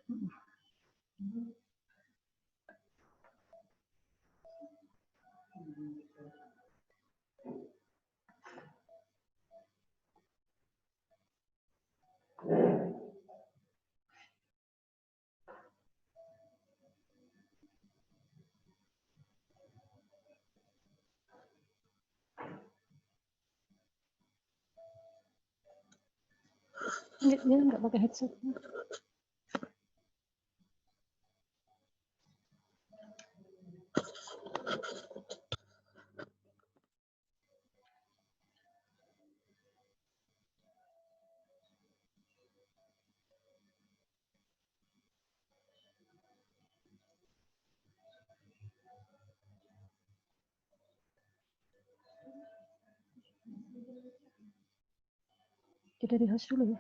Dia nggak pakai headset. Kita di host dulu ya.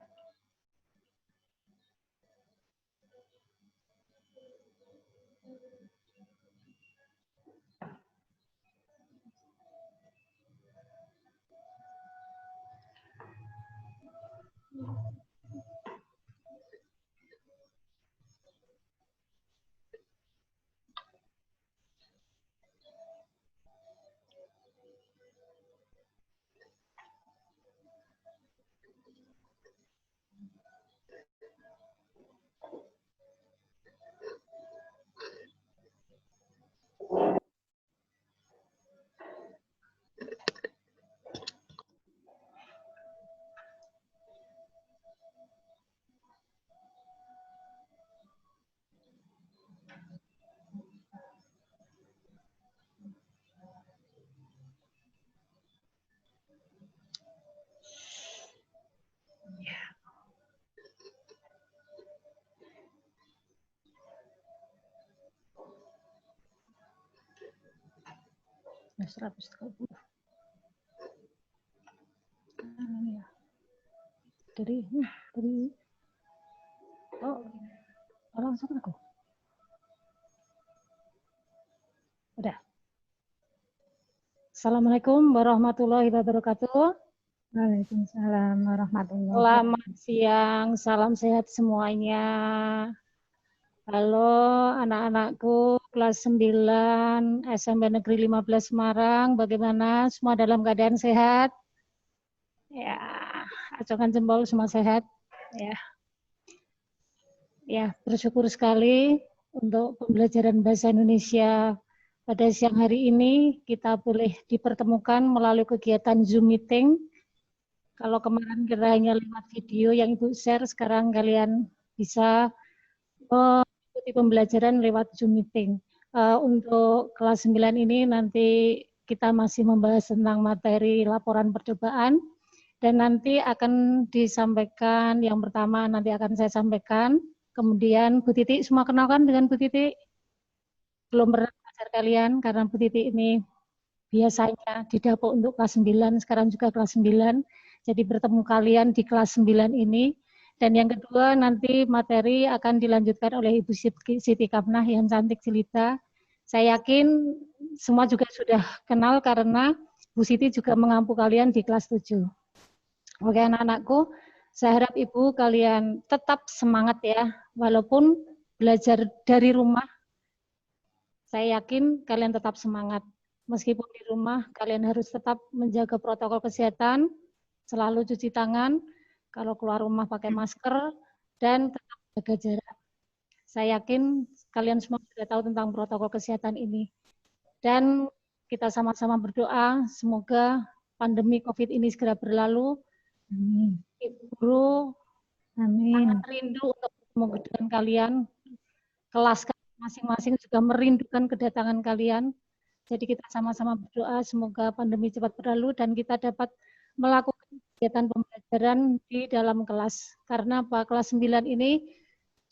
Nah, 130. Ya. Dari langsung aku. Udah. Assalamualaikum warahmatullahi wabarakatuh. Waalaikumsalam warahmatullahi wabarakatuh. Selamat siang, salam sehat semuanya. Halo anak-anakku kelas 9 SMP Negeri 15 Semarang, bagaimana? Semua dalam keadaan sehat? Ya, acungkan jempol semua sehat. Ya, bersyukur sekali untuk pembelajaran bahasa Indonesia pada siang hari ini kita boleh dipertemukan melalui kegiatan Zoom meeting. Kalau kemarin kita hanya lewat video yang Ibu share, sekarang kalian bisa mengikuti pembelajaran lewat Zoom meeting. Untuk kelas 9 ini nanti kita masih membahas tentang materi laporan percobaan dan nanti akan disampaikan, yang pertama nanti akan saya sampaikan, kemudian Bu Titi, semua kenalkan dengan Bu Titi? Belum pernah belajar kalian karena Bu Titi ini biasanya didapuk untuk kelas 9, sekarang juga kelas 9, jadi bertemu kalian di kelas 9 ini. Dan yang kedua nanti materi akan dilanjutkan oleh Ibu Siti Kamnah yang cantik jelita. Saya yakin semua juga sudah kenal karena Bu Siti juga mengampu kalian di kelas 7. Oke anak-anakku, saya harap Ibu kalian tetap semangat ya, walaupun belajar dari rumah, saya yakin kalian tetap semangat. Meskipun di rumah, kalian harus tetap menjaga protokol kesehatan, selalu cuci tangan, kalau keluar rumah pakai masker, dan tetap jaga jarak. Saya yakin kalian semua sudah tahu tentang protokol kesehatan ini. Dan kita sama-sama berdoa, semoga pandemi COVID ini segera berlalu. Amin. Ibu guru, Amin. sangat rindu untuk bertemu dengan kalian. Kelas masing-masing juga merindukan kedatangan kalian. Jadi kita sama-sama berdoa semoga pandemi cepat berlalu dan kita dapat melakukan kegiatan pembelajaran di dalam kelas. Karena Pak kelas 9 ini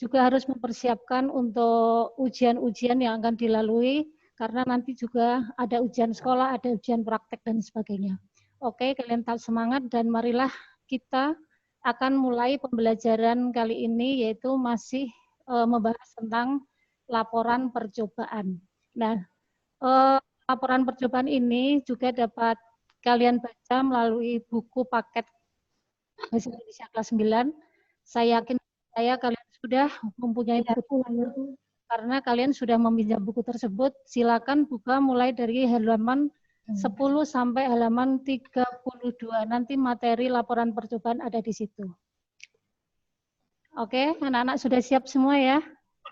juga harus mempersiapkan untuk ujian-ujian yang akan dilalui karena nanti juga ada ujian sekolah, ada ujian praktek dan sebagainya. Oke, kalian tetap semangat dan marilah kita akan mulai pembelajaran kali ini yaitu masih membahas tentang laporan percobaan. Nah, laporan percobaan ini juga dapat kalian baca melalui buku paket Bahasa Indonesia kelas 9. Saya yakin kalian sudah mempunyai buku karena kalian sudah meminjam buku tersebut, silakan buka mulai dari halaman 10 sampai halaman 32. Nanti materi laporan percobaan ada di situ. Oke, anak-anak sudah siap semua ya?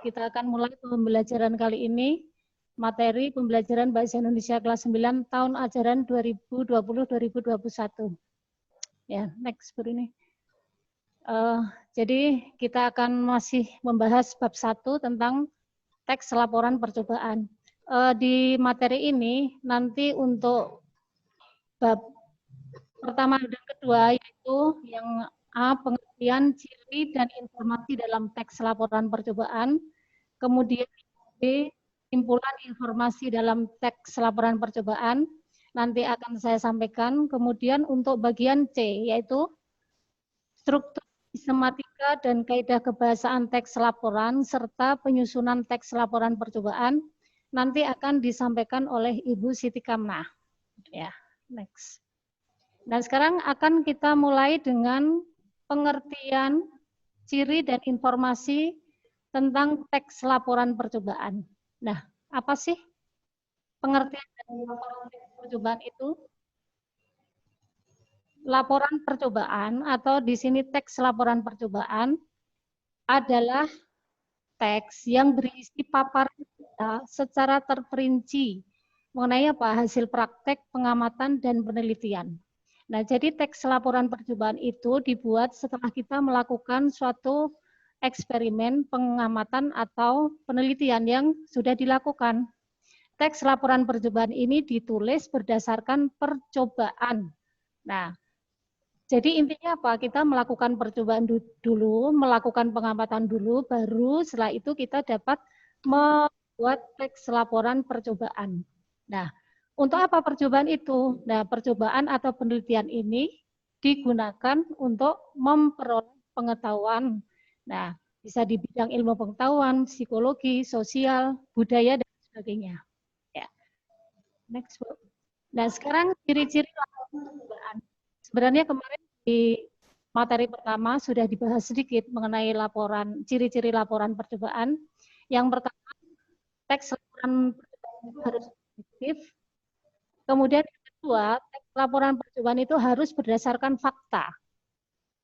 Kita akan mulai pembelajaran kali ini. Materi pembelajaran Bahasa Indonesia kelas 9 tahun ajaran 2020-2021. Ya, next Bu ini. Jadi kita akan masih membahas bab 1 tentang teks laporan percobaan. Di materi ini nanti untuk bab pertama dan kedua yaitu yang A, pengertian ciri dan informasi dalam teks laporan percobaan. Kemudian B, simpulan informasi dalam teks laporan percobaan. Nanti akan saya sampaikan. Kemudian untuk bagian C yaitu struktur sistematika dan kaidah kebahasaan teks laporan serta penyusunan teks laporan percobaan nanti akan disampaikan oleh Ibu Siti Kamnah. Ya, next. Nah, sekarang akan kita mulai dengan pengertian ciri dan informasi tentang teks laporan percobaan. Nah, apa sih pengertian dan laporan teks percobaan itu? Laporan percobaan atau di sini teks laporan percobaan adalah teks yang berisi paparan data secara terperinci mengenai apa hasil praktek, pengamatan, dan penelitian. Nah, jadi teks laporan percobaan itu dibuat setelah kita melakukan suatu eksperimen, pengamatan, atau penelitian yang sudah dilakukan. Teks laporan percobaan ini ditulis berdasarkan percobaan. Nah, jadi intinya apa? Kita melakukan percobaan dulu, melakukan pengamatan dulu, baru setelah itu kita dapat membuat teks laporan percobaan. Nah, untuk apa percobaan itu? Nah, percobaan atau penelitian ini digunakan untuk memperoleh pengetahuan. Nah, bisa di bidang ilmu pengetahuan, psikologi, sosial, budaya, dan sebagainya. Ya. Next, Bu. Nah, sekarang ciri-ciri percobaan. Sebenarnya kemarin di materi pertama sudah dibahas sedikit mengenai laporan, ciri-ciri laporan percobaan. Yang pertama, teks laporan percobaan itu harus objektif. Kemudian yang kedua, teks laporan percobaan itu harus berdasarkan fakta.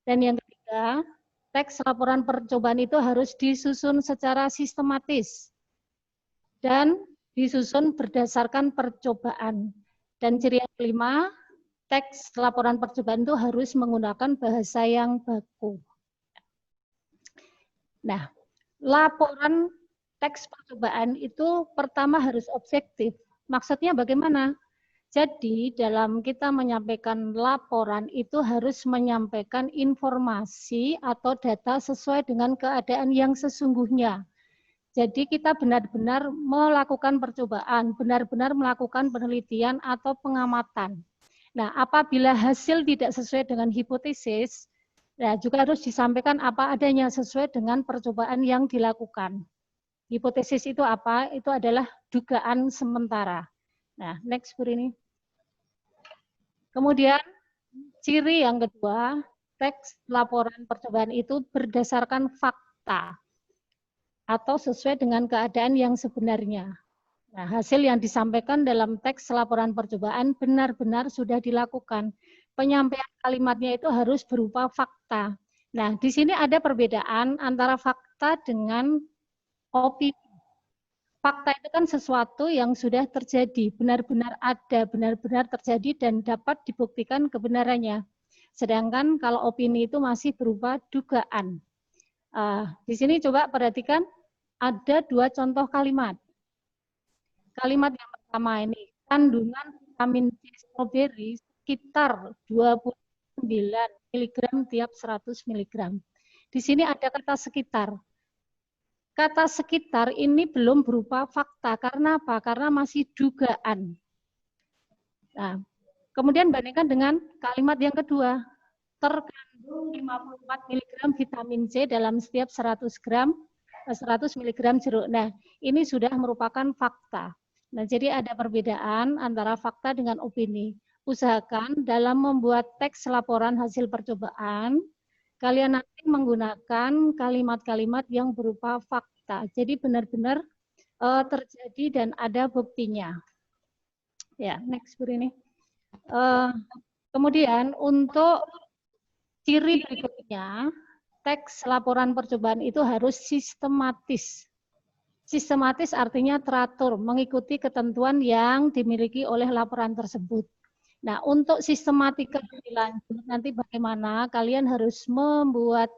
Dan yang ketiga, teks laporan percobaan itu harus disusun secara sistematis dan disusun berdasarkan percobaan. Dan ciri yang kelima, teks laporan percobaan itu harus menggunakan bahasa yang baku. Nah, laporan teks percobaan itu pertama harus objektif. Maksudnya bagaimana? Jadi dalam kita menyampaikan laporan itu harus menyampaikan informasi atau data sesuai dengan keadaan yang sesungguhnya. Jadi kita benar-benar melakukan percobaan, benar-benar melakukan penelitian atau pengamatan. Nah, apabila hasil tidak sesuai dengan hipotesis, nah juga harus disampaikan apa adanya sesuai dengan percobaan yang dilakukan. Hipotesis itu apa? Itu adalah dugaan sementara. Nah, next Bu ini. Kemudian ciri yang kedua, teks laporan percobaan itu berdasarkan fakta atau sesuai dengan keadaan yang sebenarnya. Nah, hasil yang disampaikan dalam teks laporan percobaan benar-benar sudah dilakukan. Penyampaian kalimatnya itu harus berupa fakta. Nah, di sini ada perbedaan antara fakta dengan opini. Fakta itu kan sesuatu yang sudah terjadi, benar-benar ada, benar-benar terjadi dan dapat dibuktikan kebenarannya. Sedangkan kalau opini itu masih berupa dugaan. Di sini coba perhatikan, ada dua contoh kalimat. Kalimat yang pertama ini, kandungan vitamin C stroberi sekitar 29 mg tiap 100 mg. Di sini ada kata sekitar. Kata sekitar ini belum berupa fakta. Karena apa? Karena masih dugaan. Nah, kemudian bandingkan dengan kalimat yang kedua. Terkandung 54 mg vitamin C dalam setiap 100 mg jeruk. Nah, ini sudah merupakan fakta. Nah, jadi ada perbedaan antara fakta dengan opini. Usahakan dalam membuat teks laporan hasil percobaan, kalian nanti menggunakan kalimat-kalimat yang berupa fakta. Jadi benar-benar terjadi dan ada buktinya. Ya, next Bu ini. Kemudian untuk ciri berikutnya, teks laporan percobaan itu harus sistematis. Sistematis artinya teratur, mengikuti ketentuan yang dimiliki oleh laporan tersebut. Nah, untuk sistematika lebih lanjut, nanti bagaimana kalian harus membuat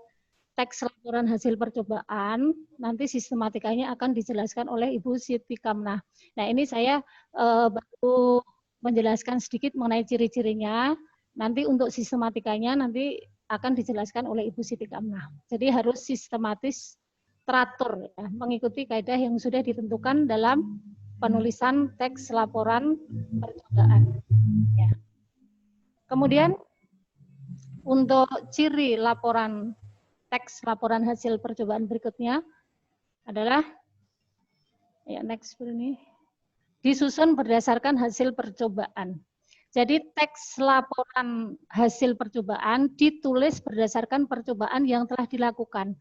teks laporan hasil percobaan, nanti sistematikanya akan dijelaskan oleh Ibu Siti Kamnah. Nah, ini saya baru menjelaskan sedikit mengenai ciri-cirinya. Nanti untuk sistematikanya nanti akan dijelaskan oleh Ibu Siti Kamnah. Jadi harus sistematis, teratur, ya, mengikuti kaidah yang sudah ditentukan dalam penulisan teks laporan percobaan. Ya. Kemudian untuk ciri laporan teks laporan hasil percobaan berikutnya adalah ya next ini disusun berdasarkan hasil percobaan. Jadi teks laporan hasil percobaan ditulis berdasarkan percobaan yang telah dilakukan.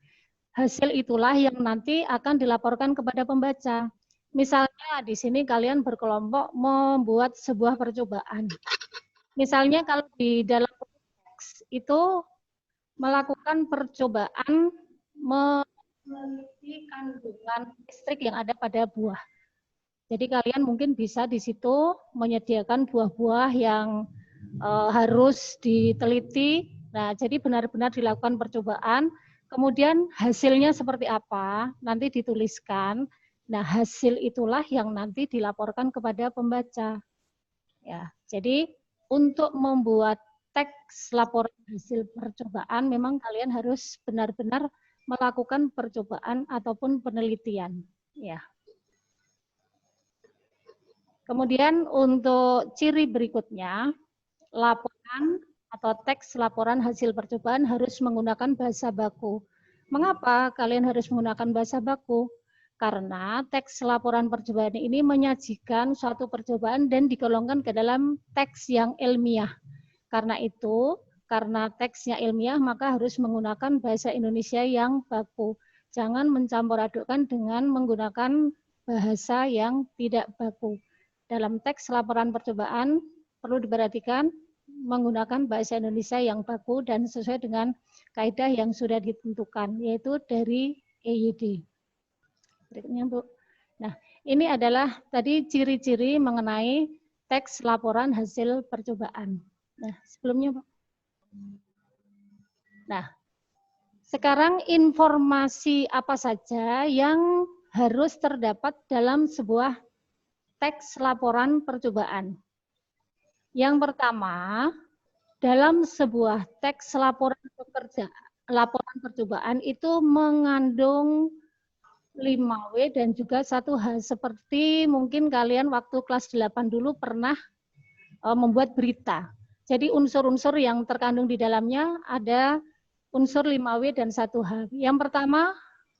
Hasil itulah yang nanti akan dilaporkan kepada pembaca. Misalnya di sini kalian berkelompok membuat sebuah percobaan. Misalnya kalau di dalam teks itu melakukan percobaan meneliti kandungan listrik yang ada pada buah. Jadi kalian mungkin bisa di situ menyediakan buah-buah yang harus diteliti. Nah, jadi benar-benar dilakukan percobaan. Kemudian hasilnya seperti apa? Nanti dituliskan. Nah, hasil itulah yang nanti dilaporkan kepada pembaca. Ya, jadi untuk membuat teks laporan hasil percobaan, memang kalian harus benar-benar melakukan percobaan ataupun penelitian. Ya. Kemudian untuk ciri berikutnya, laporan atau teks laporan hasil percobaan harus menggunakan bahasa baku. Mengapa kalian harus menggunakan bahasa baku? Karena teks laporan percobaan ini menyajikan suatu percobaan dan digolongkan ke dalam teks yang ilmiah. Karena itu, karena teksnya ilmiah, maka harus menggunakan bahasa Indonesia yang baku. Jangan mencampur adukkan dengan menggunakan bahasa yang tidak baku. Dalam teks laporan percobaan perlu diperhatikan menggunakan bahasa Indonesia yang baku dan sesuai dengan kaidah yang sudah ditentukan, yaitu dari EYD. Berikutnya, Bu. Nah, ini adalah tadi ciri-ciri mengenai teks laporan hasil percobaan. Nah, sebelumnya, Bu. Nah, sekarang informasi apa saja yang harus terdapat dalam sebuah teks laporan percobaan. Yang pertama, dalam sebuah teks laporan percobaan itu mengandung 5W dan juga 1H. Seperti mungkin kalian waktu kelas 8 dulu pernah membuat berita. Jadi unsur-unsur yang terkandung di dalamnya ada unsur 5W dan 1H. Yang pertama,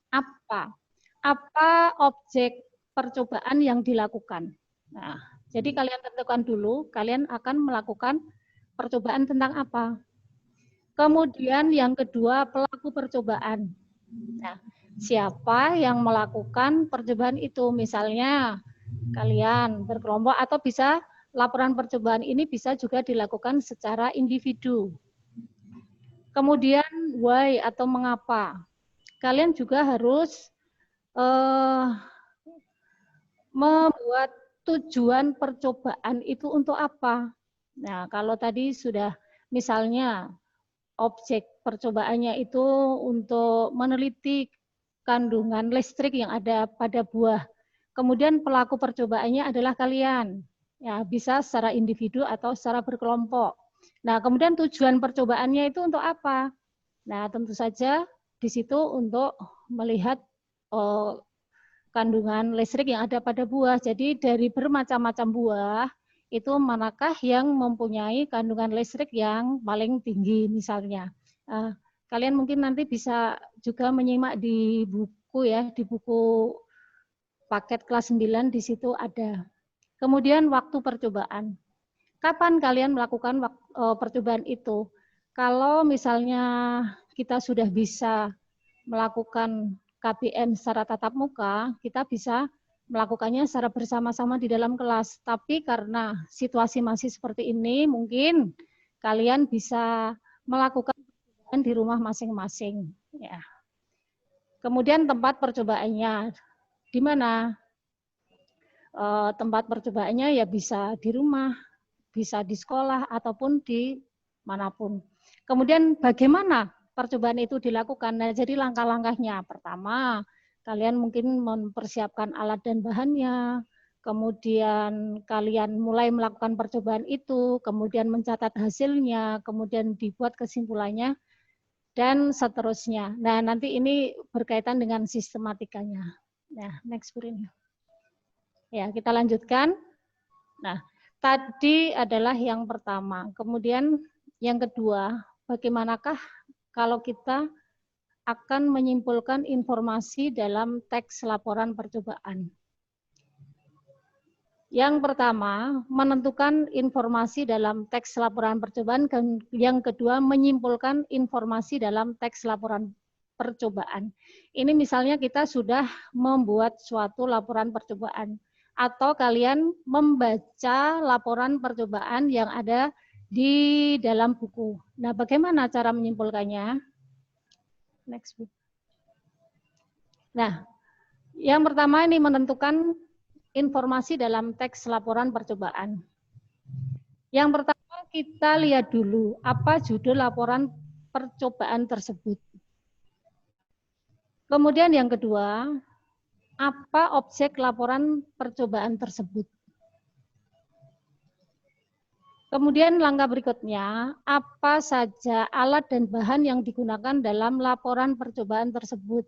apa? Apa objek percobaan yang dilakukan. Nah, jadi kalian tentukan dulu, kalian akan melakukan percobaan tentang apa. Kemudian yang kedua, pelaku percobaan. Nah, siapa yang melakukan percobaan itu? Misalnya kalian berkelompok atau bisa laporan percobaan ini bisa juga dilakukan secara individu. Kemudian why atau mengapa. Kalian juga harus membuat tujuan percobaan itu untuk apa. Nah, kalau tadi sudah misalnya objek percobaannya itu untuk meneliti kandungan listrik yang ada pada buah. Kemudian pelaku percobaannya adalah kalian. Ya, bisa secara individu atau secara berkelompok. Nah, kemudian tujuan percobaannya itu untuk apa? Nah, tentu saja di situ untuk melihat kandungan listrik yang ada pada buah. Jadi dari bermacam-macam buah, itu manakah yang mempunyai kandungan listrik yang paling tinggi misalnya. Kalian mungkin nanti bisa juga menyimak di buku ya, di buku paket kelas 9 di situ ada. Kemudian waktu percobaan. Kapan kalian melakukan percobaan itu? Kalau misalnya kita sudah bisa melakukan KBM secara tatap muka, kita bisa melakukannya secara bersama-sama di dalam kelas. Tapi karena situasi masih seperti ini, mungkin kalian bisa melakukan di rumah masing-masing. Ya. Kemudian tempat percobaannya di mana? Tempat percobaannya ya bisa di rumah, bisa di sekolah, ataupun di manapun. Kemudian bagaimana percobaan itu dilakukan? Nah, jadi langkah-langkahnya. Pertama, kalian mungkin mempersiapkan alat dan bahannya, kemudian kalian mulai melakukan percobaan itu, kemudian mencatat hasilnya, kemudian dibuat kesimpulannya, dan seterusnya. Nah, nanti ini berkaitan dengan sistematikanya. Nah, next screen. Ya, kita lanjutkan. Nah, tadi adalah yang pertama. Kemudian yang kedua, bagaimanakah kalau kita akan menyimpulkan informasi dalam teks laporan percobaan? Yang pertama, menentukan informasi dalam teks laporan percobaan, dan yang kedua, menyimpulkan informasi dalam teks laporan percobaan. Ini misalnya kita sudah membuat suatu laporan percobaan, atau kalian membaca laporan percobaan yang ada di dalam buku. Nah, bagaimana cara menyimpulkannya? Next. Nah, yang pertama ini menentukan informasi dalam teks laporan percobaan. Yang pertama kita lihat dulu apa judul laporan percobaan tersebut. Kemudian yang kedua, apa objek laporan percobaan tersebut. Kemudian langkah berikutnya, apa saja alat dan bahan yang digunakan dalam laporan percobaan tersebut.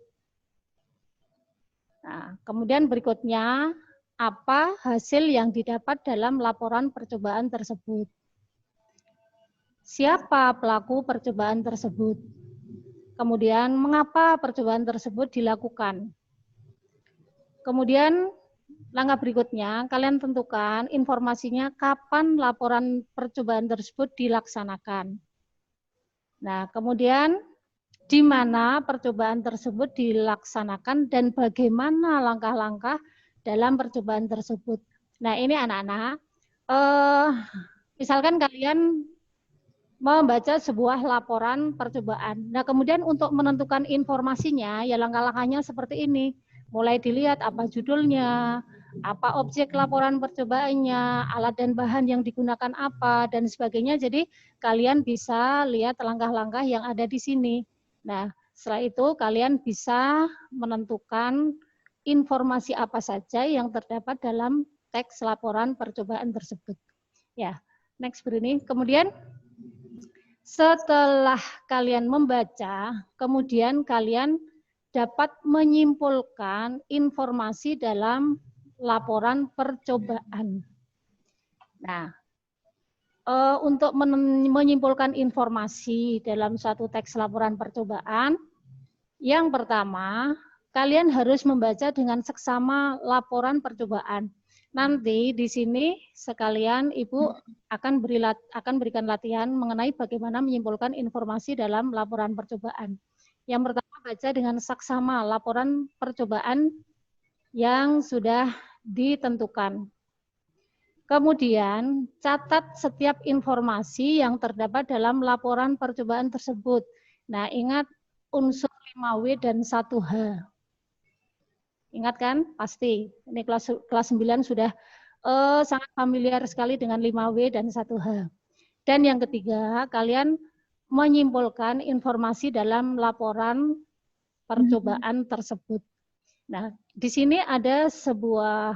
Nah, kemudian berikutnya, apa hasil yang didapat dalam laporan percobaan tersebut. Siapa pelaku percobaan tersebut. Kemudian mengapa percobaan tersebut dilakukan. Kemudian langkah berikutnya, kalian tentukan informasinya kapan laporan percobaan tersebut dilaksanakan. Nah, kemudian di mana percobaan tersebut dilaksanakan dan bagaimana langkah-langkah dalam percobaan tersebut. Nah, ini anak-anak, misalkan kalian membaca sebuah laporan percobaan. Nah, kemudian untuk menentukan informasinya, ya langkah-langkahnya seperti ini. Mulai dilihat apa judulnya, apa objek laporan percobaannya, alat dan bahan yang digunakan apa, dan sebagainya. Jadi kalian bisa lihat langkah-langkah yang ada di sini. Nah, setelah itu kalian bisa menentukan informasi apa saja yang terdapat dalam teks laporan percobaan tersebut. Ya, next ini. Kemudian setelah kalian membaca, kemudian kalian dapat menyimpulkan informasi dalam laporan percobaan. Nah, untuk menyimpulkan informasi dalam suatu teks laporan percobaan, yang pertama, kalian harus membaca dengan seksama laporan percobaan. Nanti di sini sekalian Ibu akan berikan latihan mengenai bagaimana menyimpulkan informasi dalam laporan percobaan. Yang pertama, baca dengan saksama laporan percobaan yang sudah ditentukan. Kemudian, catat setiap informasi yang terdapat dalam laporan percobaan tersebut. Nah, ingat unsur 5W dan 1H. Ingat kan? Pasti. Ini kelas 9 sudah sangat familiar sekali dengan 5W dan 1H. Dan yang ketiga, kalian menyimpulkan informasi dalam laporan percobaan tersebut. Nah, di sini ada sebuah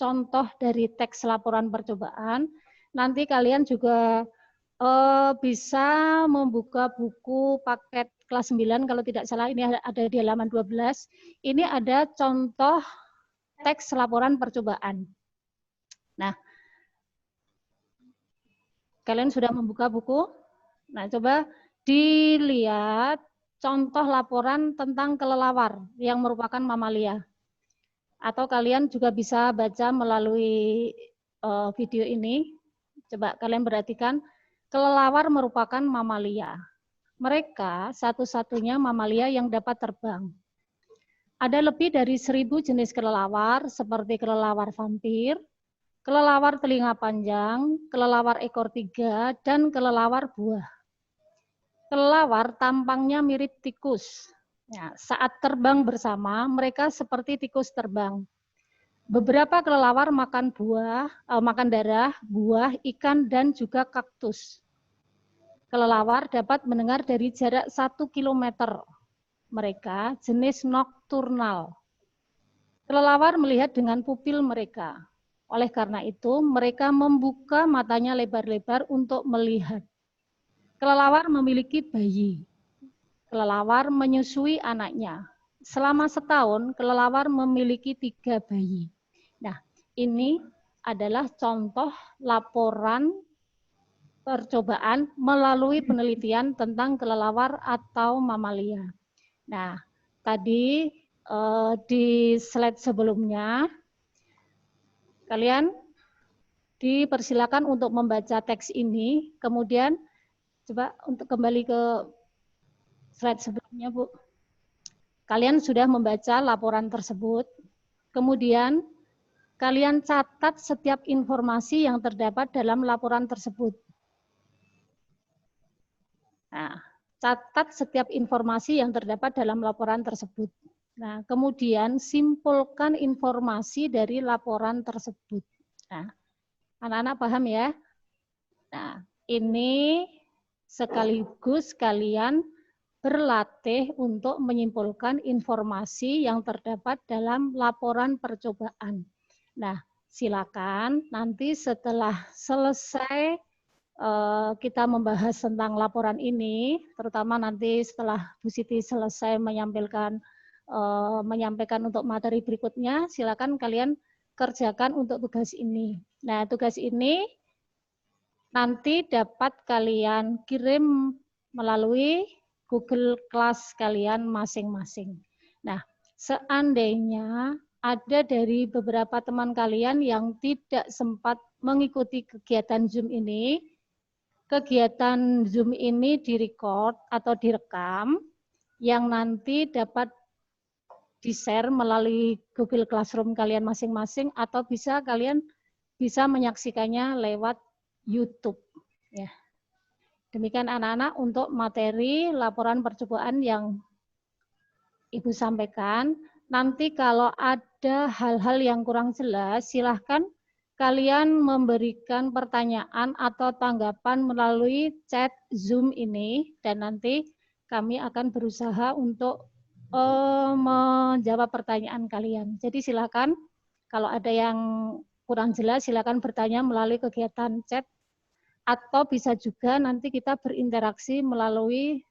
contoh dari teks laporan percobaan. Nanti kalian juga bisa membuka buku paket kelas 9, kalau tidak salah ini ada di halaman 12. Ini ada contoh teks laporan percobaan. Nah, kalian sudah membuka buku? Nah, coba dilihat contoh laporan tentang kelelawar yang merupakan mamalia. Atau kalian juga bisa baca melalui video ini. Coba kalian perhatikan, kelelawar merupakan mamalia. Mereka satu-satunya mamalia yang dapat terbang. Ada lebih dari 1000 jenis kelelawar seperti kelelawar vampir, kelelawar telinga panjang, kelelawar ekor 3, dan kelelawar buah. Kelelawar tampangnya mirip tikus. Ya, saat terbang bersama, mereka seperti tikus terbang. Beberapa kelelawar makan makan darah, buah, ikan, dan juga kaktus. Kelelawar dapat mendengar dari jarak 1 km. Mereka jenis nokturnal. Kelelawar melihat dengan pupil mereka. Oleh karena itu, mereka membuka matanya lebar-lebar untuk melihat. Kelelawar memiliki bayi. Kelelawar menyusui anaknya. Selama setahun, kelelawar memiliki 3 bayi. Nah, ini adalah contoh laporan percobaan melalui penelitian tentang kelelawar atau mamalia. Nah, tadi di slide sebelumnya, kalian dipersilakan untuk membaca teks ini, kemudian coba untuk kembali ke slide sebelumnya, Bu. Kalian sudah membaca laporan tersebut, kemudian kalian catat setiap informasi yang terdapat dalam laporan tersebut. Nah, catat setiap informasi yang terdapat dalam laporan tersebut. Nah, kemudian simpulkan informasi dari laporan tersebut. Nah, anak-anak paham ya? Nah, ini sekaligus kalian berlatih untuk menyimpulkan informasi yang terdapat dalam laporan percobaan. Nah, silakan nanti setelah selesai kita membahas tentang laporan ini, terutama nanti setelah Bu Siti selesai menyampaikan untuk materi berikutnya, silakan kalian kerjakan untuk tugas ini. Nah, tugas ini nanti dapat kalian kirim melalui Google Class kalian masing-masing. Nah, seandainya ada dari beberapa teman kalian yang tidak sempat mengikuti kegiatan Zoom ini, kegiatan Zoom ini direcord atau direkam yang nanti dapat di-share melalui Google Classroom kalian masing-masing atau kalian bisa menyaksikannya lewat YouTube. Ya. Demikian anak-anak untuk materi laporan percobaan yang Ibu sampaikan. Nanti kalau ada hal-hal yang kurang jelas, silahkan kalian memberikan pertanyaan atau tanggapan melalui chat Zoom ini, dan nanti kami akan berusaha untuk menjawab pertanyaan kalian. Jadi silakan kalau ada yang kurang jelas, silakan bertanya melalui kegiatan chat, atau bisa juga nanti kita berinteraksi melalui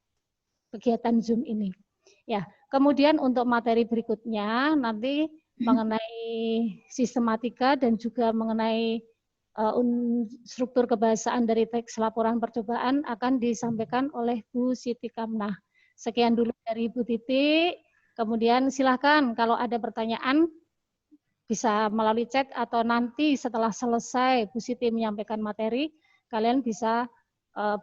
kegiatan Zoom ini. Ya, kemudian untuk materi berikutnya nanti mengenai sistematika dan juga mengenai struktur kebahasaan dari teks laporan percobaan akan disampaikan oleh Bu Siti Kamnah. Sekian dulu dari Bu Titi. Kemudian silakan kalau ada pertanyaan bisa melalui chat atau nanti setelah selesai Bu Siti menyampaikan materi, kalian bisa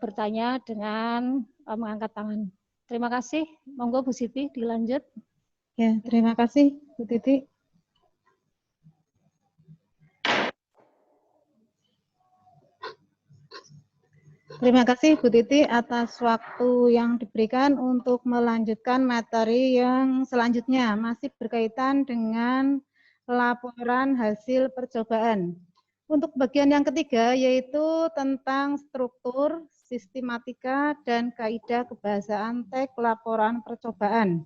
bertanya dengan mengangkat tangan. Terima kasih. Monggo Bu Siti dilanjut. Ya, terima kasih Bu Titi. Terima kasih Bu Titi atas waktu yang diberikan untuk melanjutkan materi yang selanjutnya, masih berkaitan dengan laporan hasil percobaan. Untuk bagian yang ketiga yaitu tentang struktur, sistematika, dan kaidah kebahasaan teks laporan percobaan.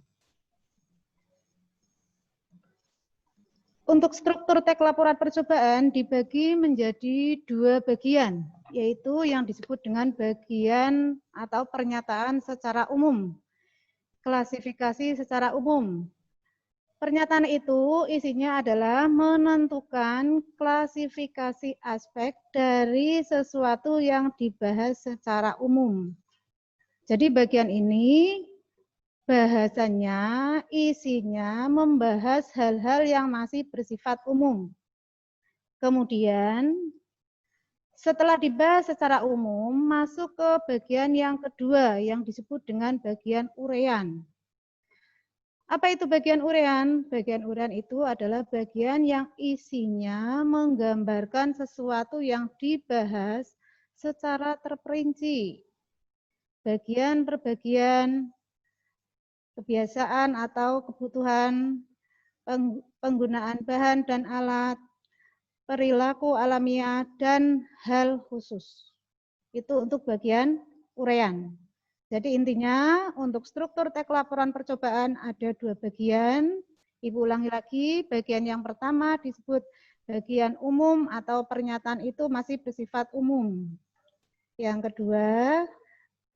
Untuk struktur teks laporan percobaan dibagi menjadi 2 bagian, yaitu yang disebut dengan bagian atau pernyataan secara umum, klasifikasi secara umum. Pernyataan itu isinya adalah menentukan klasifikasi aspek dari sesuatu yang dibahas secara umum. Jadi bagian ini bahasannya, isinya membahas hal-hal yang masih bersifat umum. Kemudian Setelah dibahas secara umum, masuk ke bagian yang kedua yang disebut dengan bagian uraian. Apa itu bagian uraian? Bagian uraian itu adalah bagian yang isinya menggambarkan sesuatu yang dibahas secara terperinci. Bagian per bagian, kebiasaan atau kebutuhan, penggunaan bahan dan alat, perilaku alamiah, dan hal khusus. Itu untuk bagian uraian. Jadi intinya untuk struktur teks laporan percobaan ada dua bagian. Ibu ulangi lagi, bagian yang pertama disebut bagian umum atau pernyataan itu masih bersifat umum. Yang kedua,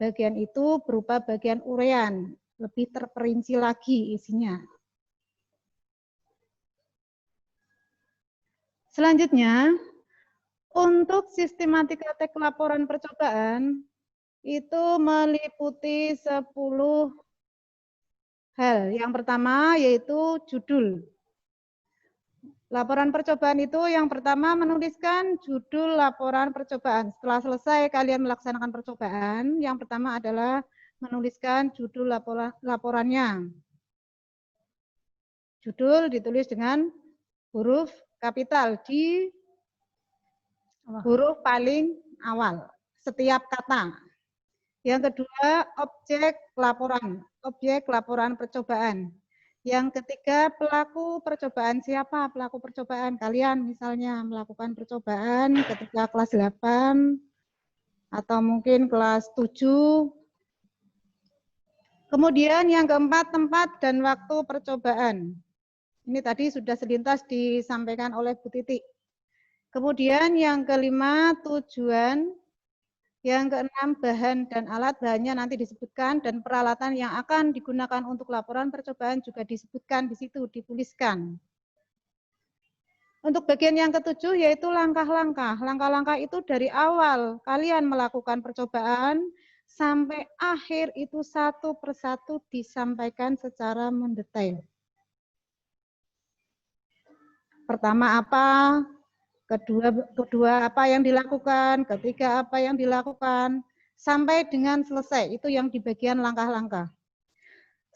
bagian itu berupa bagian uraian, lebih terperinci lagi isinya. Selanjutnya, untuk sistematika teks laporan percobaan itu meliputi 10 hal. Yang pertama yaitu judul. Laporan percobaan itu yang pertama menuliskan judul laporan percobaan. Setelah selesai kalian melaksanakan percobaan, yang pertama adalah menuliskan judul laporannya. Judul ditulis dengan huruf kapital di huruf paling awal setiap kata. Yang kedua, objek laporan percobaan. Yang ketiga, pelaku percobaan. Siapa pelaku percobaan? Kalian misalnya melakukan percobaan ketika kelas 8 atau mungkin kelas 7. Kemudian yang keempat, tempat dan waktu percobaan. Ini tadi sudah selintas disampaikan oleh Bu Titi. Kemudian yang kelima, tujuan. Yang keenam, bahan dan alat. Bahannya nanti disebutkan dan peralatan yang akan digunakan untuk laporan percobaan juga disebutkan di situ, dituliskan. Untuk bagian yang ketujuh yaitu langkah-langkah. Langkah-langkah itu dari awal kalian melakukan percobaan sampai akhir itu satu persatu disampaikan secara mendetail. Pertama apa? Kedua apa yang dilakukan, ketiga apa yang dilakukan, sampai dengan selesai. Itu yang di bagian langkah-langkah.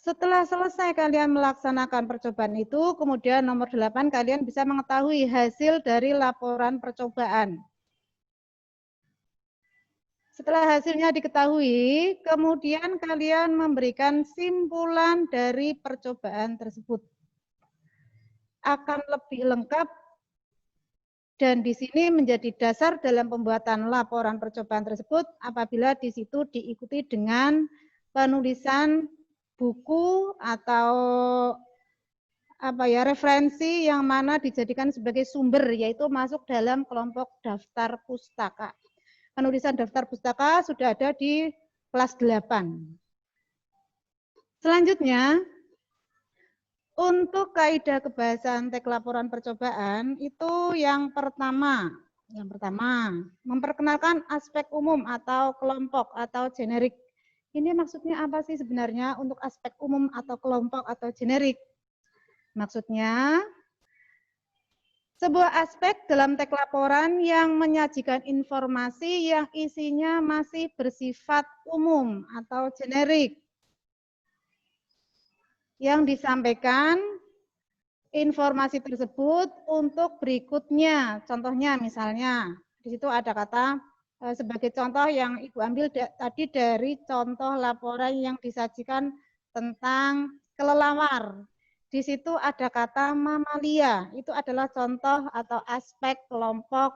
Setelah selesai kalian melaksanakan percobaan itu, kemudian nomor 8 kalian bisa mengetahui hasil dari laporan percobaan. Setelah hasilnya diketahui, kemudian kalian memberikan simpulan dari percobaan tersebut. Akan lebih lengkap dan di sini menjadi dasar dalam pembuatan laporan percobaan tersebut apabila di situ diikuti dengan penulisan buku atau referensi yang mana dijadikan sebagai sumber, yaitu masuk dalam kelompok daftar pustaka. Penulisan daftar pustaka sudah ada di kelas 8. Selanjutnya, untuk kaidah kebahasan teks laporan percobaan itu yang pertama, memperkenalkan aspek umum atau kelompok atau generik. Ini maksudnya apa sih sebenarnya untuk aspek umum atau kelompok atau generik? Maksudnya, sebuah aspek dalam teks laporan yang menyajikan informasi yang isinya masih bersifat umum atau generik. Yang disampaikan informasi tersebut untuk berikutnya. Contohnya misalnya, di situ ada kata sebagai contoh yang Ibu ambil tadi dari contoh laporan yang disajikan tentang kelelawar. Di situ ada kata mamalia. Itu adalah contoh atau aspek kelompok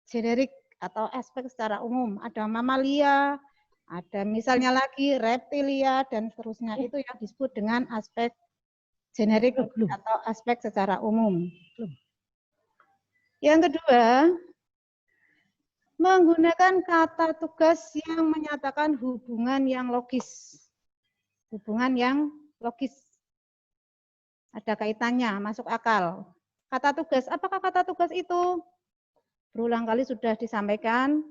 generik atau aspek secara umum. Ada mamalia, ada misalnya lagi reptilia dan seterusnya. Itu yang disebut dengan aspek generik atau aspek secara umum. Yang kedua, menggunakan kata tugas yang menyatakan hubungan yang logis. Hubungan yang logis. Ada kaitannya, masuk akal. Kata tugas, apakah kata tugas itu? Berulang kali sudah disampaikan.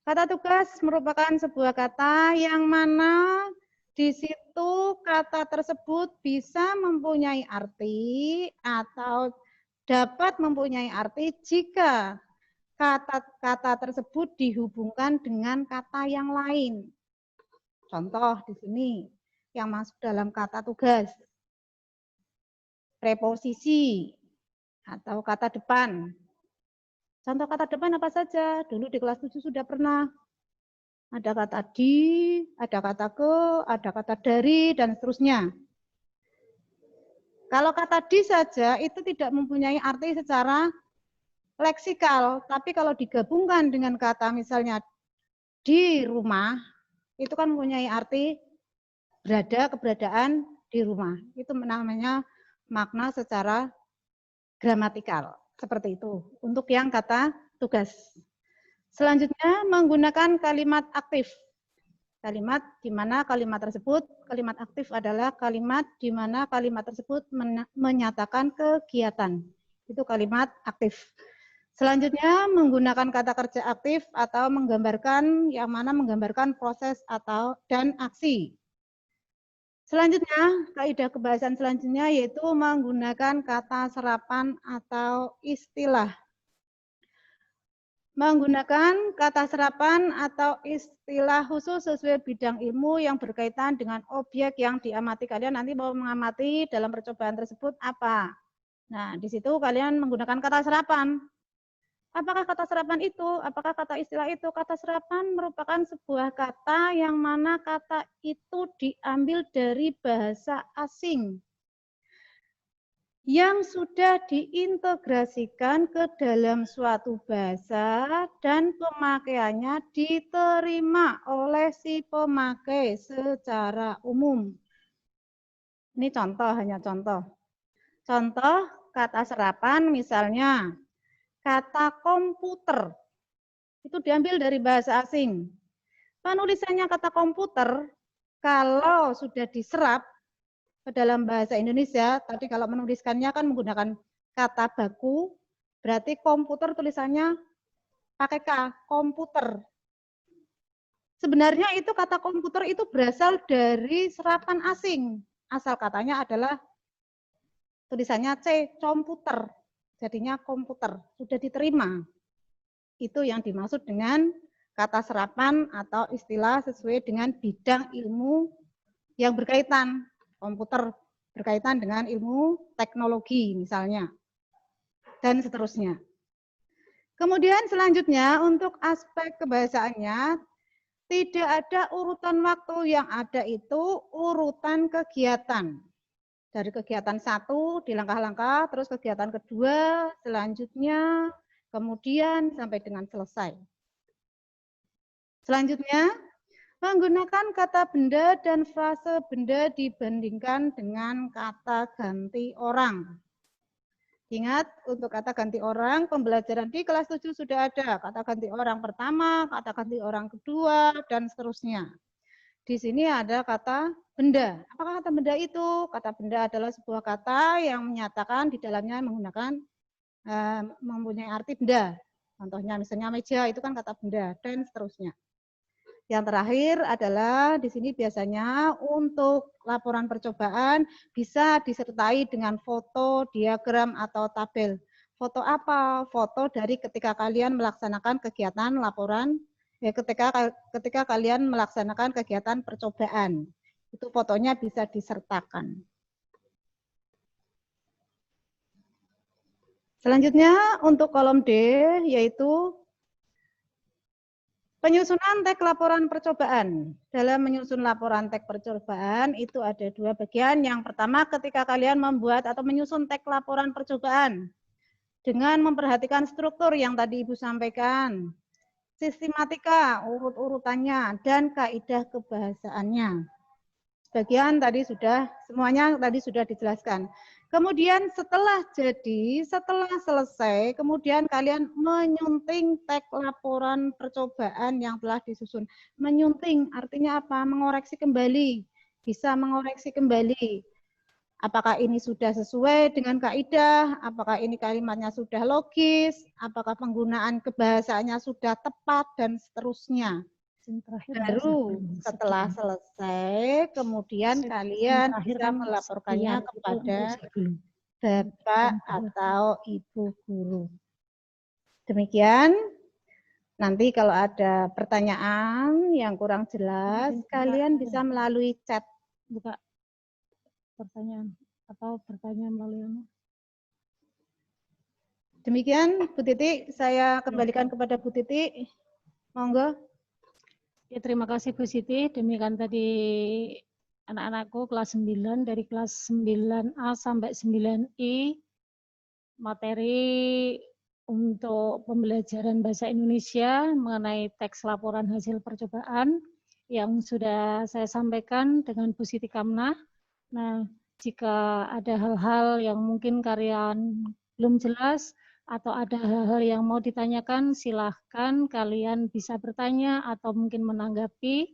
Kata tugas merupakan sebuah kata yang mana di situ kata tersebut bisa mempunyai arti atau dapat mempunyai arti jika kata-kata tersebut dihubungkan dengan kata yang lain. Contoh di sini yang masuk dalam kata tugas, preposisi atau kata depan. Contoh kata depan apa saja? Dulu di kelas 7 sudah pernah. Ada kata di, ada kata ke, ada kata dari, dan seterusnya. Kalau kata di saja itu tidak mempunyai arti secara leksikal, tapi kalau digabungkan dengan kata misalnya di rumah, itu kan mempunyai arti keberadaan di rumah. Itu namanya makna secara gramatikal. Seperti itu untuk yang kata tugas. Selanjutnya menggunakan kalimat aktif. Kalimat di mana kalimat aktif adalah kalimat di mana kalimat tersebut menyatakan kegiatan. Itu kalimat aktif. Selanjutnya menggunakan kata kerja aktif atau menggambarkan yang mana menggambarkan proses dan aksi. Selanjutnya, kaidah kebahasan selanjutnya yaitu menggunakan kata serapan atau istilah. Menggunakan kata serapan atau istilah khusus sesuai bidang ilmu yang berkaitan dengan objek yang diamati. Kalian nanti mau mengamati dalam percobaan tersebut apa? Nah, di situ kalian menggunakan kata serapan. Apakah kata serapan itu? Apakah kata istilah itu? Kata serapan merupakan sebuah kata yang mana kata itu diambil dari bahasa asing yang sudah diintegrasikan ke dalam suatu bahasa dan pemakaiannya diterima oleh si pemakai secara umum. Ini contoh, hanya contoh. Contoh kata serapan misalnya kata komputer. Itu diambil dari bahasa asing. Penulisannya kata komputer, kalau sudah diserap ke dalam bahasa Indonesia, tadi kalau menuliskannya kan menggunakan kata baku, berarti komputer tulisannya pakai K, komputer. Sebenarnya itu kata komputer itu berasal dari serapan asing. Asal katanya adalah tulisannya C, komputer. Jadinya komputer, sudah diterima. Itu yang dimaksud dengan kata serapan atau istilah sesuai dengan bidang ilmu yang berkaitan. Komputer berkaitan dengan ilmu teknologi misalnya, dan seterusnya. Kemudian selanjutnya untuk aspek kebahasaannya, tidak ada urutan waktu, yang ada itu urutan kegiatan. Dari kegiatan 1 di langkah-langkah, terus kegiatan kedua, selanjutnya, kemudian sampai dengan selesai. Selanjutnya, menggunakan kata benda dan frase benda dibandingkan dengan kata ganti orang. Ingat, untuk kata ganti orang, pembelajaran di kelas 7 sudah ada. Kata ganti orang pertama, kata ganti orang kedua, dan seterusnya. Di sini ada kata benda. Apakah kata benda itu? Kata benda adalah sebuah kata yang menyatakan di dalamnya menggunakan mempunyai arti benda. Contohnya misalnya meja, itu kan kata benda, dan seterusnya. Yang terakhir adalah di sini biasanya untuk laporan percobaan bisa disertai dengan foto, diagram, atau tabel. Foto apa? Foto dari ketika kalian melaksanakan kegiatan laporan, ketika kalian melaksanakan kegiatan percobaan. Itu fotonya bisa disertakan. Selanjutnya untuk kolom D yaitu penyusunan teks laporan percobaan. Dalam menyusun laporan teks percobaan itu ada 2 bagian. Yang pertama ketika kalian membuat atau menyusun teks laporan percobaan dengan memperhatikan struktur yang tadi Ibu sampaikan, sistematika, urut-urutannya, dan kaidah kebahasaannya. Sebagian tadi semuanya tadi sudah dijelaskan. Kemudian setelah selesai, kemudian kalian menyunting teks laporan percobaan yang telah disusun. Menyunting artinya apa? Mengoreksi kembali. Bisa mengoreksi kembali. Apakah ini sudah sesuai dengan kaidah? Apakah ini kalimatnya sudah logis? Apakah penggunaan kebahasaannya sudah tepat? Dan seterusnya. Baru setelah selesai, kemudian kalian bisa melaporkannya kepada Bapak atau Ibu guru. Demikian. Nanti kalau ada pertanyaan yang kurang jelas, kalian bisa melalui chat. Buka pertanyaan atau pertanyaan melalui apa? Demikian, Bu Titi, saya kembalikan kepada Bu Titi. Monggo. Ya, terima kasih Bu Siti. Demikian tadi anak-anakku kelas 9, dari kelas 9A sampai 9I, materi untuk pembelajaran bahasa Indonesia mengenai teks laporan hasil percobaan yang sudah saya sampaikan dengan Bu Siti Kamnah. Nah, jika ada hal-hal yang mungkin kalian belum jelas atau ada hal-hal yang mau ditanyakan, silahkan kalian bisa bertanya atau mungkin menanggapi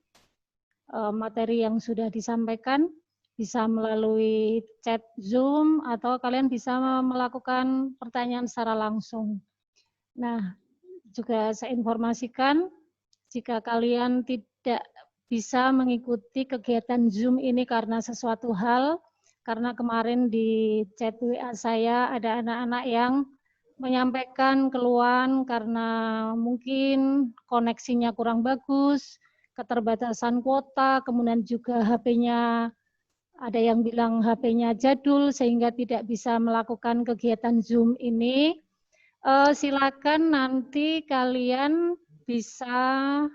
materi yang sudah disampaikan, bisa melalui chat Zoom atau kalian bisa melakukan pertanyaan secara langsung. Nah, juga saya informasikan jika kalian tidak bisa mengikuti kegiatan Zoom ini karena sesuatu hal, karena kemarin di chat WA saya ada anak-anak yang menyampaikan keluhan karena mungkin koneksinya kurang bagus, keterbatasan kuota, kemudian juga HP-nya ada yang bilang HP-nya jadul sehingga tidak bisa melakukan kegiatan Zoom ini. Silakan nanti kalian bisa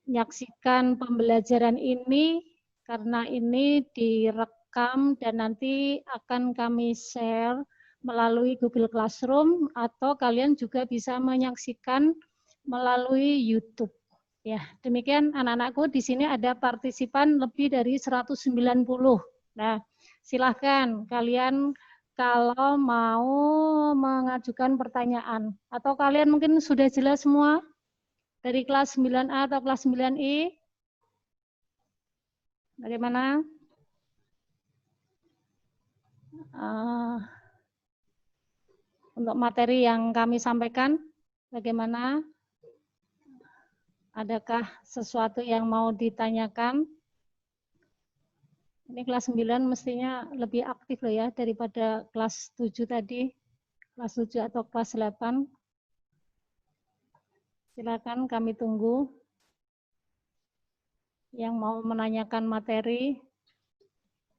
menyaksikan pembelajaran ini karena ini direkam dan nanti akan kami share melalui Google Classroom atau kalian juga bisa menyaksikan melalui YouTube. Ya, demikian anak-anakku, di sini ada partisipan lebih dari 190. Nah, silahkan kalian kalau mau mengajukan pertanyaan. Atau kalian mungkin sudah jelas semua dari kelas 9A atau kelas 9I? Bagaimana? Untuk materi yang kami sampaikan, bagaimana? Adakah sesuatu yang mau ditanyakan? Ini kelas 9 mestinya lebih aktif loh ya daripada kelas 7 tadi. Kelas 7 atau kelas 8. Silakan kami tunggu. Yang mau menanyakan materi.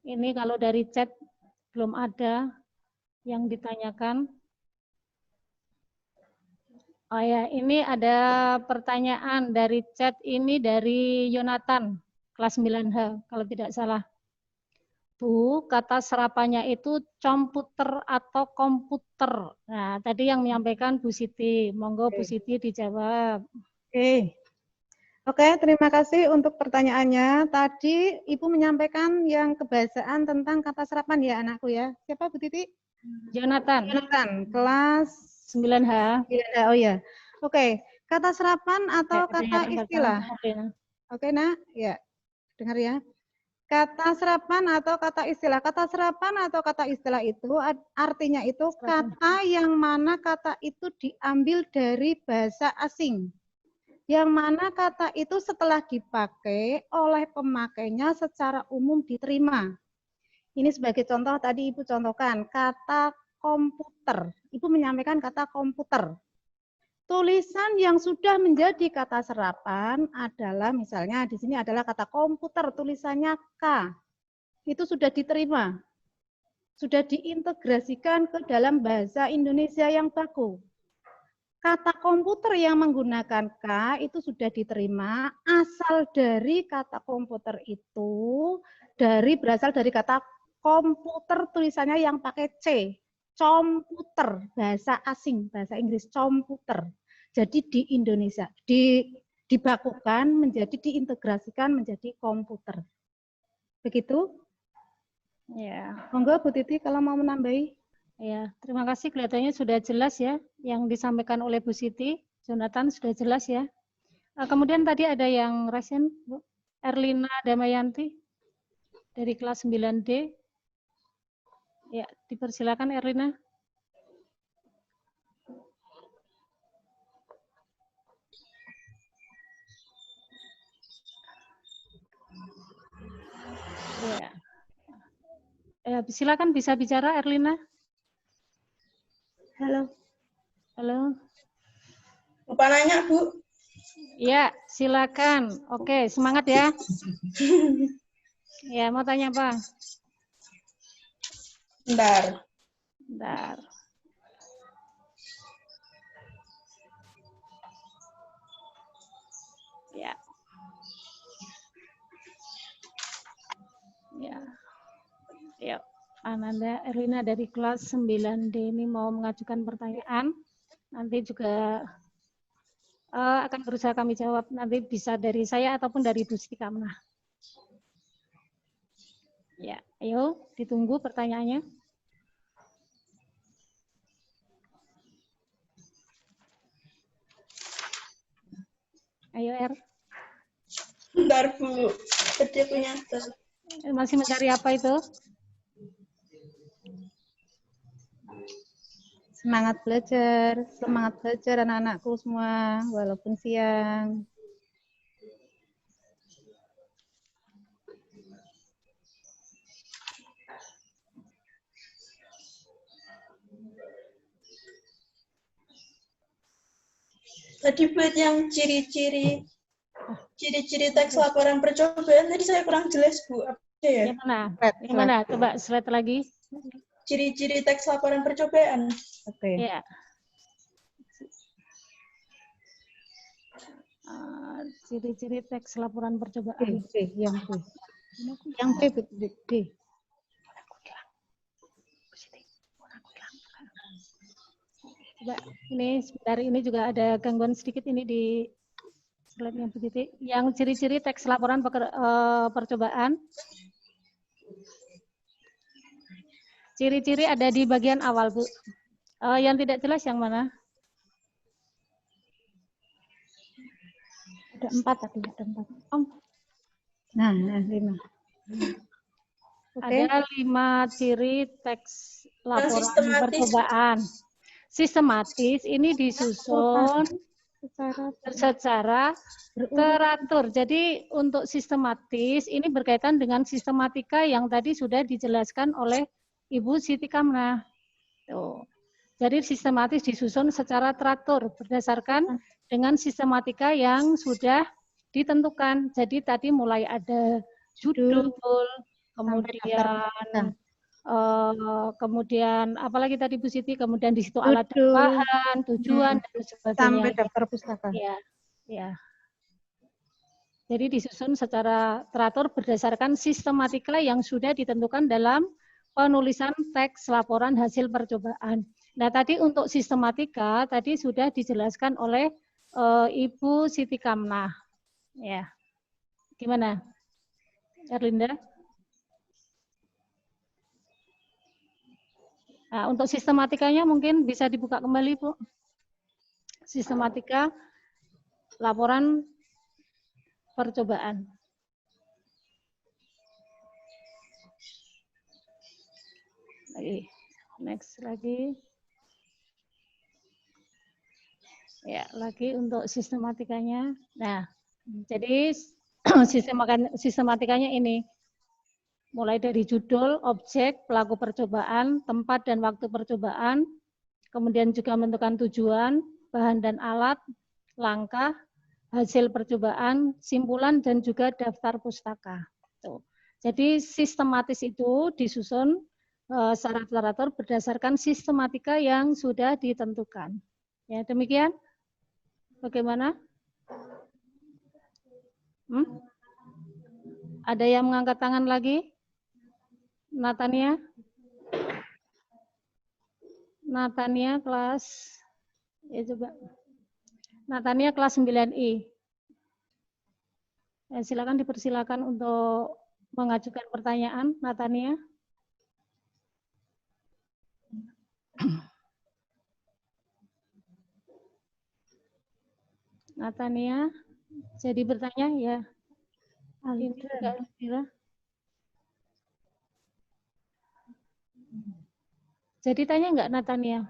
Ini kalau dari chat belum ada yang ditanyakan. Oh ya, ini ada pertanyaan dari chat ini dari Yonatan, kelas 9H, kalau tidak salah. Bu, kata serapannya itu komputer atau komputer. Nah, tadi yang menyampaikan Bu Siti. Monggo Bu Siti dijawab. Oke, terima kasih untuk pertanyaannya. Tadi Ibu menyampaikan yang kebahasaan tentang kata serapan ya anakku ya. Siapa Bu Titi? Jonathan. Jonathan, kelas 9H. 9H, oh ya. Oke, kata serapan atau kata istilah. Oke, nak? Ya, dengar ya. Kata serapan atau kata istilah. Kata serapan atau kata istilah itu artinya itu kata yang mana kata itu diambil dari bahasa asing. Yang mana kata itu setelah dipakai oleh pemakainya secara umum diterima. Ini sebagai contoh tadi Ibu contohkan, kata komputer. Ibu menyampaikan kata komputer. Tulisan yang sudah menjadi kata serapan adalah misalnya di sini adalah kata komputer, tulisannya K. Itu sudah diterima. Sudah diintegrasikan ke dalam bahasa Indonesia yang baku. Kata komputer yang menggunakan K itu sudah diterima asal dari kata komputer itu berasal dari kata komputer tulisannya yang pakai C. Komputer, bahasa asing, bahasa Inggris, komputer. Jadi di Indonesia, dibakukan menjadi diintegrasikan menjadi komputer. Begitu? Ya. Monggo Bu Titi kalau mau menambahi. Ya, terima kasih. Kelihatannya sudah jelas ya yang disampaikan oleh Bu Siti. Jonathan sudah jelas ya. Kemudian tadi ada yang resen, Bu. Erlina Damayanti dari kelas 9D. Ya, dipersilakan Erlina. Ya. Silakan bisa bicara Erlina. Halo. Halo. Lupa nanya, Bu. Ya, silakan. Oke, semangat ya. Ya, mau tanya apa? Bentar. Bentar. Ya. Ya. Yuk. Ananda Erlina dari kelas 9D ini mau mengajukan pertanyaan. Nanti juga akan berusaha kami jawab. Nanti bisa dari saya ataupun dari Bu Siti Kamnah. Ya, ayo ditunggu pertanyaannya. Ayo R. Bentar, Bu. Tadi aku nyatet. Masih mencari apa itu? Semangat belajar anak-anakku semua, walaupun siang. Tadi buat yang ciri-ciri teks laporan percobaan, tadi saya kurang jelas, Bu. Apa ya? Yang mana? Yang mana? Coba slide lagi. Ciri-ciri teks laporan percobaan. Oke. Ya. Ciri-ciri teks laporan percobaan. Yang B. Coba ini sebentar, ini juga ada gangguan sedikit ini di slide-nya Bu Titi. Yang ciri-ciri teks laporan percobaan. Ciri-ciri ada di bagian awal, Bu. Yang tidak jelas yang mana? Ada 4 tadi, ada 4. Nah, 5. Okay. Ada 5 ciri teks laporan percobaan. Sistematis ini disusun secara teratur. Jadi untuk sistematis ini berkaitan dengan sistematika yang tadi sudah dijelaskan oleh Ibu Siti Kamnah. Tuh. Jadi sistematis disusun secara teratur berdasarkan dengan sistematika yang sudah ditentukan. Jadi tadi mulai ada judul, kemudian apalagi tadi Bu Siti, kemudian di situ alat dan bahan, tujuan dan sebagainya. Sampai daftar pustaka. Ya, ya. Jadi disusun secara teratur berdasarkan sistematika yang sudah ditentukan dalam penulisan teks laporan hasil percobaan. Nah, tadi untuk sistematika tadi sudah dijelaskan oleh Ibu Siti Kamnah. Ya. Gimana? Erlinda? Nah, untuk sistematikanya mungkin bisa dibuka kembali, Bu. Sistematika laporan percobaan. Lagi. Next lagi. Ya, lagi untuk sistematikanya. Nah, jadi sistematikanya ini. Mulai dari judul, objek, pelaku percobaan, tempat dan waktu percobaan, kemudian juga menentukan tujuan, bahan dan alat, langkah, hasil percobaan, simpulan, dan juga daftar pustaka. Tuh. Jadi sistematis itu disusun secara teratur berdasarkan sistematika yang sudah ditentukan. Ya, demikian. Bagaimana? Ada yang mengangkat tangan lagi? Natania? Natania kelas, ya coba. Natania kelas 9I. Ya, silakan dipersilakan untuk mengajukan pertanyaan, Natania. Natania, jadi bertanya ya. Alvira. Jadi tanya enggak Natania?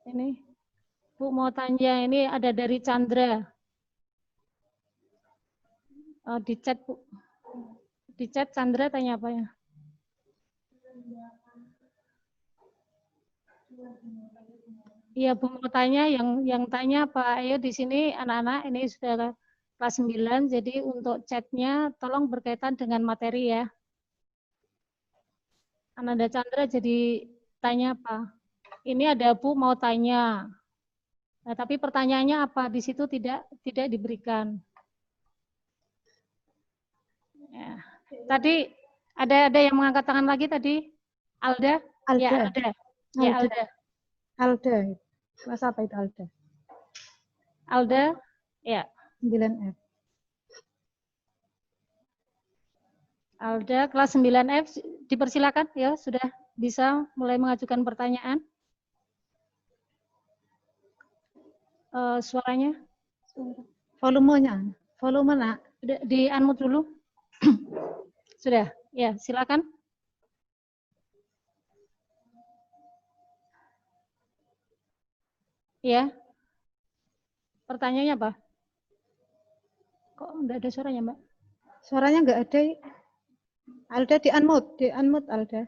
Ini Bu mau tanya, ini ada dari Chandra. Di chat Bu. Di chat Chandra tanya apa ya? Iya Bu mau tanya, yang tanya Pak Ayo di sini anak-anak ini sudah kelas 9, jadi untuk chatnya tolong berkaitan dengan materi ya. Ananda Chandra jadi tanya apa? Ini ada Bu mau tanya. Nah, tapi pertanyaannya apa? Di situ tidak diberikan. Ya. Tadi ada yang mengangkat tangan lagi tadi? Alda? Alda. Ya, Alda. Ya, Alda. Alda. Kelas apa itu Alda? Alda? Ya. 9F. Alda kelas 9F dipersilakan ya, sudah bisa mulai mengajukan pertanyaan. Suaranya? Volumenya, volume nak. Di unmute dulu. Sudah, ya silakan. Ya. Pertanyaannya apa? Kok enggak ada suaranya, Mbak? Suaranya enggak ada. Alda di unmute Alda.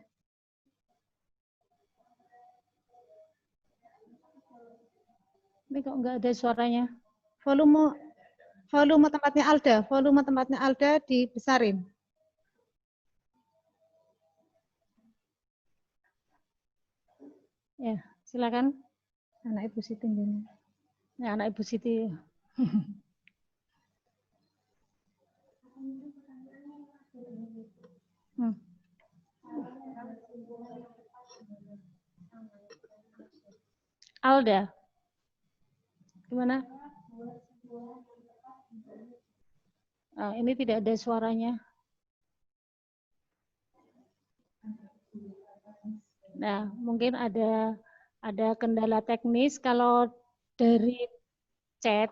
Ini kok enggak ada suaranya? Volume tempatnya Alda dibesarin. Ya, silakan. Anak Ibu Siti ini. Ya, anak Ibu Siti. Alda. Gimana? Oh, ini tidak ada suaranya. Nah, mungkin ada kendala teknis. Kalau dari chat,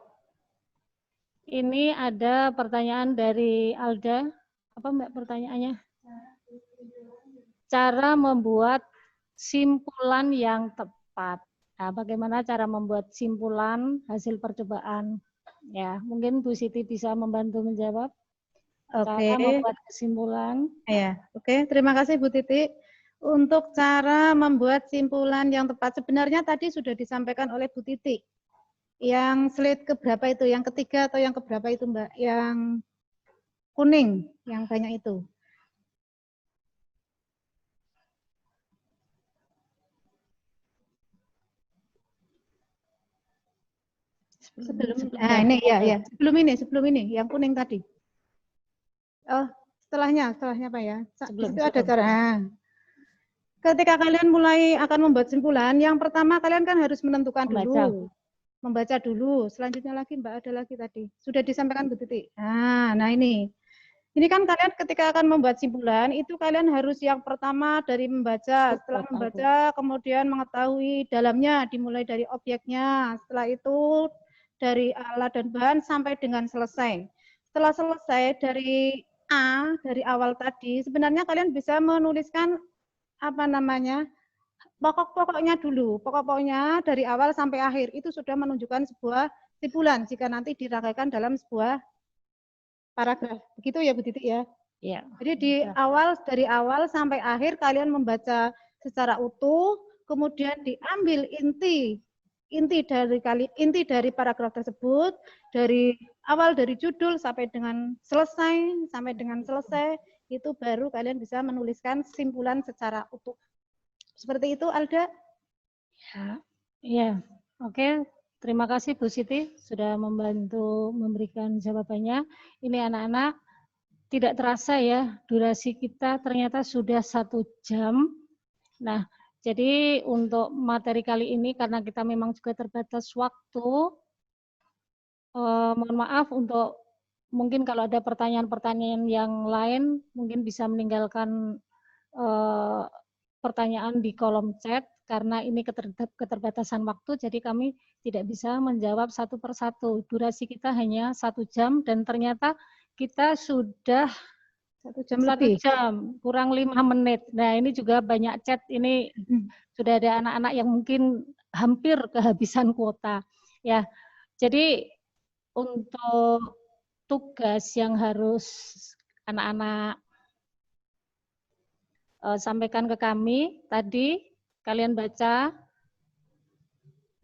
ini ada pertanyaan dari Alda. Apa Mbak pertanyaannya? Cara membuat simpulan yang tepat. Nah, bagaimana cara membuat simpulan hasil percobaan? Ya, mungkin Bu Siti bisa membantu menjawab. Cara membuat kesimpulan. Ya, oke. Terima kasih Bu Titi. Untuk cara membuat simpulan yang tepat, sebenarnya tadi sudah disampaikan oleh Bu Titi. Yang slide keberapa itu? Yang ketiga atau yang keberapa itu Mbak? Yang kuning, yang banyak itu. Sebelum ini, yang kuning tadi. Oh, setelahnya Pak ya. Itu ada cara. Ketika kalian mulai akan membuat simpulan, yang pertama kalian kan harus menentukan dulu. Membaca dulu. Selanjutnya lagi Mbak, ada lagi tadi. Sudah disampaikan Bu Titi. Nah ini. Ini kan kalian ketika akan membuat simpulan, itu kalian harus yang pertama dari membaca. Setelah membaca, kemudian mengetahui dalamnya, dimulai dari objeknya. Setelah itu dari alat dan bahan sampai dengan selesai. Setelah selesai dari A, dari awal tadi, sebenarnya kalian bisa menuliskan apa namanya, pokok-pokoknya dulu. Pokok-pokoknya dari awal sampai akhir. Itu sudah menunjukkan sebuah simpulan jika nanti dirangkaikan dalam sebuah paragraf. Begitu ya Bu Titi ya? Ya. Jadi dari awal sampai akhir kalian membaca secara utuh, kemudian diambil inti dari paragraf tersebut, dari awal dari judul sampai dengan selesai, itu baru kalian bisa menuliskan simpulan secara utuh. Seperti itu Alda? Ya. Oke. Terima kasih Bu Siti sudah membantu memberikan jawabannya. Ini anak-anak tidak terasa ya durasi kita ternyata sudah 1 jam. Nah, jadi untuk materi kali ini karena kita memang juga terbatas waktu, mohon maaf untuk mungkin kalau ada pertanyaan-pertanyaan yang lain mungkin bisa meninggalkan pertanyaan di kolom chat. Karena ini keterbatasan waktu, jadi kami tidak bisa menjawab satu persatu. Durasi kita hanya 1 jam dan ternyata kita sudah 1 jam lebih. 1 jam, kurang 5 menit. Nah ini juga banyak chat, ini sudah ada anak-anak yang mungkin hampir kehabisan kuota. Ya, jadi untuk tugas yang harus anak-anak sampaikan ke kami tadi, kalian baca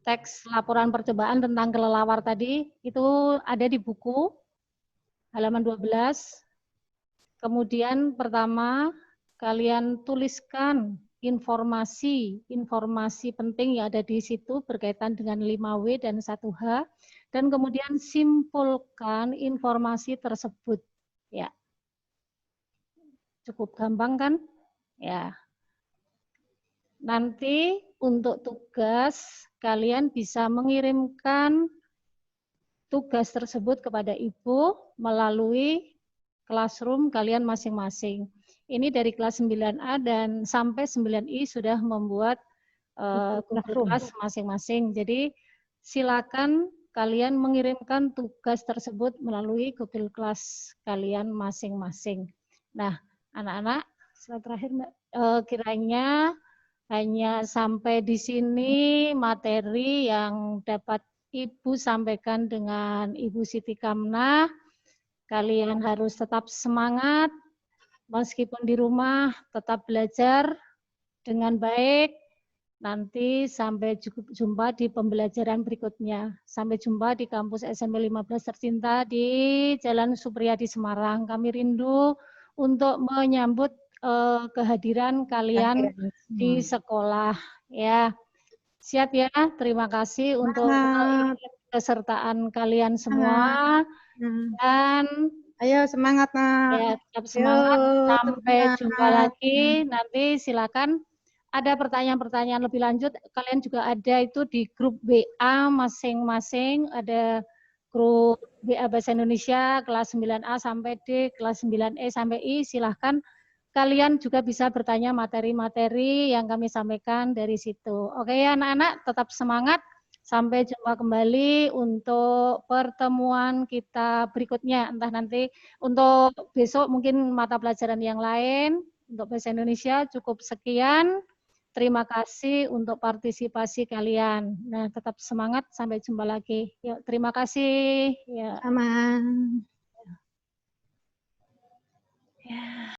teks laporan percobaan tentang kelelawar tadi, itu ada di buku halaman 12. Kemudian pertama, kalian tuliskan informasi penting yang ada di situ berkaitan dengan 5W dan 1H, dan kemudian simpulkan informasi tersebut. Ya, cukup gampang kan? Ya. Nanti untuk tugas, kalian bisa mengirimkan tugas tersebut kepada Ibu melalui classroom kalian masing-masing. Ini dari kelas 9A dan sampai 9I sudah membuat kelas masing-masing. Jadi silakan kalian mengirimkan tugas tersebut melalui Google Class kalian masing-masing. Nah, anak-anak, slide terakhir Mbak, kiranya hanya sampai di sini materi yang dapat Ibu sampaikan dengan Ibu Siti Kamnah. Kalian harus tetap semangat, meskipun di rumah tetap belajar dengan baik. Nanti sampai jumpa di pembelajaran berikutnya. Sampai jumpa di kampus SMP 15 tercinta di Jalan Supriyadi Semarang. Kami rindu untuk menyambut kehadiran kalian di sekolah. Ya, siap ya. Terima kasih untuk kesertaan kalian semua. Dan ayo semangat, Nak. Ya, tetap semangat. Sampai jumpa lagi. Nanti silakan ada pertanyaan-pertanyaan lebih lanjut. Kalian juga ada itu di grup WA masing-masing. Ada grup WA Bahasa Indonesia kelas 9A sampai D, kelas 9E sampai I. Silahkan kalian juga bisa bertanya materi-materi yang kami sampaikan dari situ. Oke ya anak-anak, tetap semangat. Sampai jumpa kembali untuk pertemuan kita berikutnya. Entah nanti untuk besok mungkin mata pelajaran yang lain. Untuk Bahasa Indonesia cukup sekian. Terima kasih untuk partisipasi kalian. Nah, tetap semangat. Sampai jumpa lagi. Yuk, terima kasih. Ya. Aman. Ya.